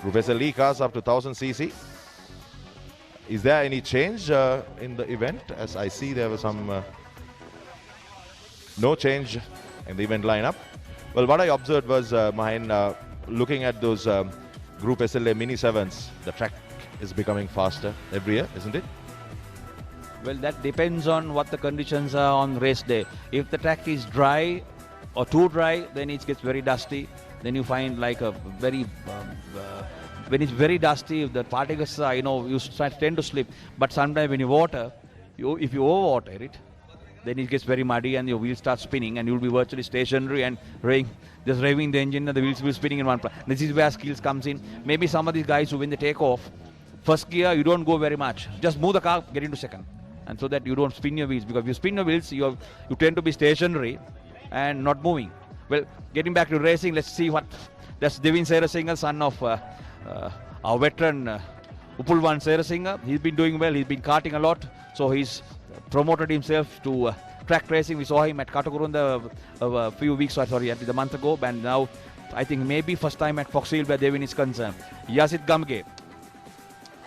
Group SLE cars up to 1000 cc. Is there any change in the event? As I see, there was some no change in the event lineup. Well, what I observed was, Mahin, looking at those Group SLA Mini 7s, the track is becoming faster every year, isn't it? Well, that depends on what the conditions are on race day. If the track is dry or too dry, then it gets very dusty. Then you find like a very, when it's very dusty, if the particles are, you tend to slip. But sometimes when you water, if you overwater it, then it gets very muddy and your wheels start spinning and you'll be virtually stationary and just revving the engine and the wheels will be spinning in one place. This is where skills comes in. Maybe some of these guys who, when they take off, first gear, you don't go very much. Just move the car, get into second. And so that you don't spin your wheels. Because if you spin your wheels, you tend to be stationary and not moving. Well, getting back to racing, let's see what... That's Devin Serasinghe, son of our veteran Upulwan Serasinghe. He's been doing well. He's been karting a lot. So he's promoted himself to track racing. We saw him at Katakurunda a few weeks, at the month ago. And now, I think maybe first time at Foxhill where Devin is concerned. Yasit Gamge.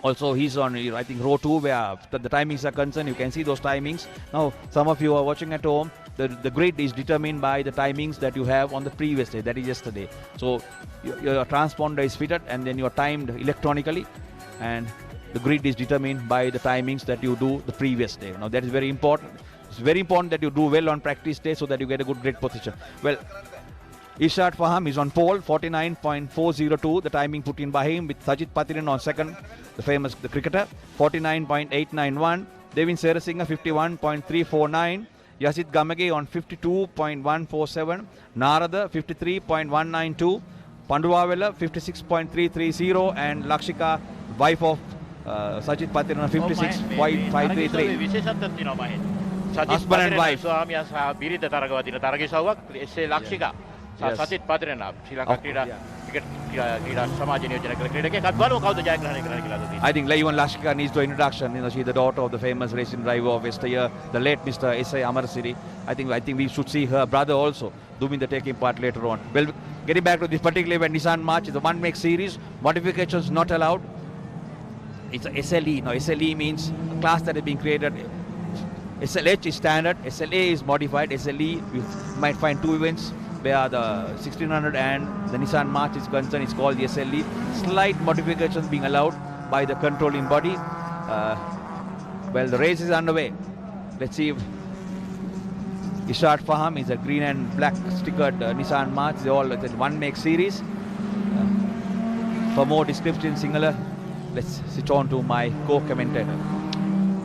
Also, he's on, I think, row 2 where the timings are concerned. You can see those timings. Now, some of you are watching at home. The grid is determined by the timings that you have on the previous day, that is yesterday. So, your transponder is fitted and then you are timed electronically. And the grid is determined by the timings that you do the previous day. Now, that is very important. It's very important that you do well on practice day so that you get a good grid position. Well, Ishaq Faham is on pole, 49.402, the timing put in by him, with Sajid Patiran on second, the cricketer, 49.891. Devin Serasinghe, 51.349. Yasit Gamage on 52.147. Narada, 53.192. Panduavela, 56.330. And Lakshika, wife of Sajid Patiran, on 56.533. Husband and wife. Sachith Pathirana ශ්‍රී ලංකා ක්‍රීඩා ක්‍රීඩා සමාජ නියෝජනය කළ ක්‍රීඩකයෙක් අත් බලමු කවුද ජයග්‍රහණය කරන්නේ කියලා. I think Layuan Lashika needs the introduction. She's the daughter of the famous racing driver of yesteryear, the late Mr. S.A. Amarasiri. I think we should see her brother also doing the taking part later on. Well, getting back to this particular event, Nissan March is a one-make series. Modifications not allowed. It's a SLE. Now, SLE means a class that has been created. SLH is standard. SLA is modified. SLE, you might find two events where the 1600 and the Nissan March is concerned. It's called the SLE. Slight modifications being allowed by the controlling body. Well, the race is underway. Let's see if Ishaq Faham is a green and black stickered Nissan March. They all, it's a one-make series. For more description, Sinhala, let's switch on to my co-commentator.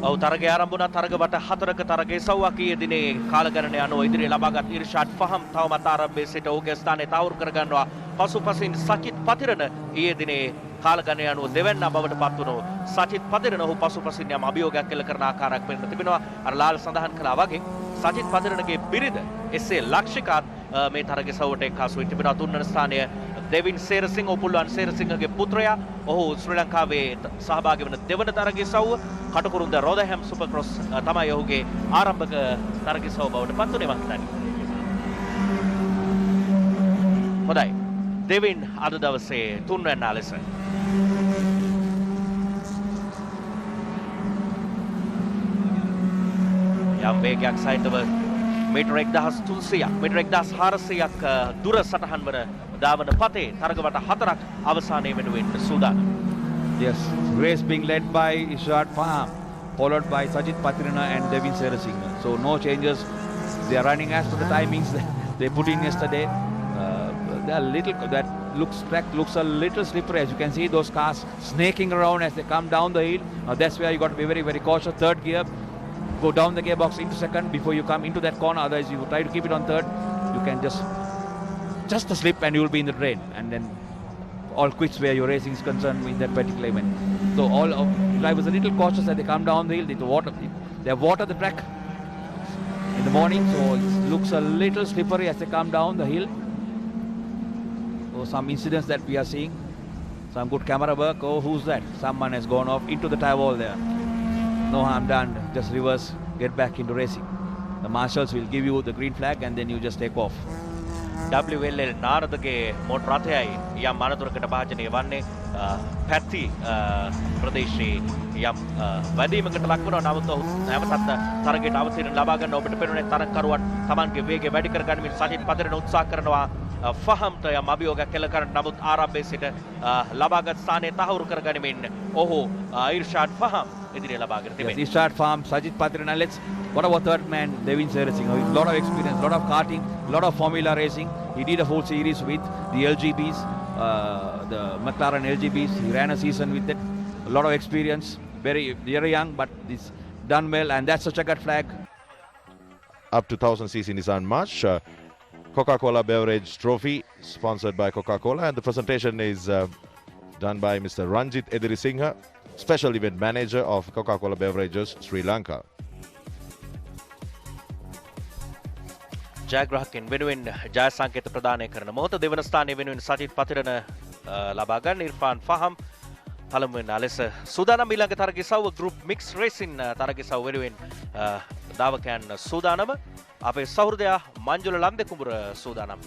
ඔව් තරගය ආරම්භ වුණා තරග වට 4ක තරගයේ සව්වකී දිනේ කාලගණනය අනුව ඉදිරිය ලබාගත් ඉර්ෂාඩ් ෆහම් තවමත් ආරම්භයේ සිට ඔහුගේ ස්ථානය තවුරු කරගන්නවා පසුපසින් සචිත් පතිරණ ඊයේ දිනේ කාලගණනය අනුව දෙවැන්නා බවට පත් වුණු සචිත් පතිරණ ඔහු පසුපසින් යම් අභියෝගයක් එල්ල කරන ආකාරයක් වෙන්න තිබෙනවා අර ලාල් සඳහන් කළා වගේ සචිත් පතිරණගේ බිරිඳ එස්.ඒ. ලක්ෂිකාත් මේ තරගයේ සව්වට එක්කාසු වෙ තිබෙනවා තුන්වන ස්ථානය දෙවින් සේරසිංහ උපුල්වන් සේරසිංහගේ පුත්‍රයා ඔහු ශ්‍රී ලංකාවේ සහභාගී වන දෙවන තරගයේ සව්ව කටුකුරුන්ද රොදහැම් සුපර්ක්‍රොස් තමයි ඔහුගේ ආරම්භක තරගයේ සව්ව බවට පත් වුණේ මම හිතන්නේ. හොඳයි. දෙවින් අද දවසේ තුන්වැන්නා ලෙස යම් වේගයක් සහිතව මීටර 1300ක් මීටර 1400ක් දුර සටහන් වන ධාවන පතේ තරග වට 4ක් අවසානයේ වෙනුවෙන් සූදානම්. Yes, race being led by Ishaq Faham, followed by Sajid Patirana and Devin Serasinghe. So no changes. They are running as per the timings they put in yesterday. They are little, that track looks a little slippery, as you can see those cars snaking around as they come down the hill. Now that's where you got to be very, very cautious. Third gear, go down the gearbox into second before you come into that corner. Otherwise, you try to keep it on third, you can just a slip and you will be in the drain. And then all quits where your racing is concerned in that particular event. So all of drivers are a little cautious as they come down the hill. They have watered the track in the morning, so it looks a little slippery as they come down the hill. So some incidents that we are seeing, some good camera work. Oh, who's that? Someone has gone off into the tire wall there. No harm done, just reverse, get back into racing. The marshals will give you the green flag and then you just take off. WLL නාරදගේ motor රථයයි යම් අනතුරකට භාජනය වන්නේ පැත්ති ප්‍රදේශයේ යම් වැදීමකට ලක් වෙනවා. නමුත් ඔහු නැවතත් තරගයට අවතීර්ණ ලබා ගන්න ඔබට පෙනුනේ තරගකරුවන් Tamanගේ වේගය වැඩි කර ගනිමින් සජිත් පතිරණ උත්සාහ කරනවා. ෆහම්ට යම් අභියෝගයක් එල්ල කරන නමුත් ආරම්භයේ සිට ලබාගත් ස්ථානයේ තහවුරු කර ගනිමින් ඔහු ඉර්ෂාඩ් ෆහම් ඉදිරිය ලබාගෙන තිබෙනවා. Yes, Ishad Farm, Sajid Patrina, let's what about third man, Devin Racing? A lot of experience, lot of karting, lot of formula racing. He did a whole series with the LGBs, the McLaren LGBs. He ran a season with it. A lot of experience, very young, but it's done well, and that's a checkered flag. Up to 1000cc Nissan March. Coca-Cola Beverage Trophy, sponsored by Coca-Cola, and the presentation is done by Mr. Ranjit Edirisinghe, Special Event Manager of Coca-Cola Beverages Sri Lanka. ජයග්‍රාහකයන් වෙනුවෙන් ජය සංකේත ප්‍රදානය කරන මොහොත දෙවන ස්ථානයේ වෙනුවෙන් සජිත් පතිරණ ලබා ගන්න ඉර්ෆාන් ෆහම් පළමුවෙන් ලෙස සූදානම්. ඊළඟ තරගිසව්ව ගෲප් මික්ස් රේසින් තරගිසව් වෙනුවෙන් දාවකයන් සූදානම. අපේ සහෘදයා මංජුල ලම්බෙකුඹුර සූදානම්.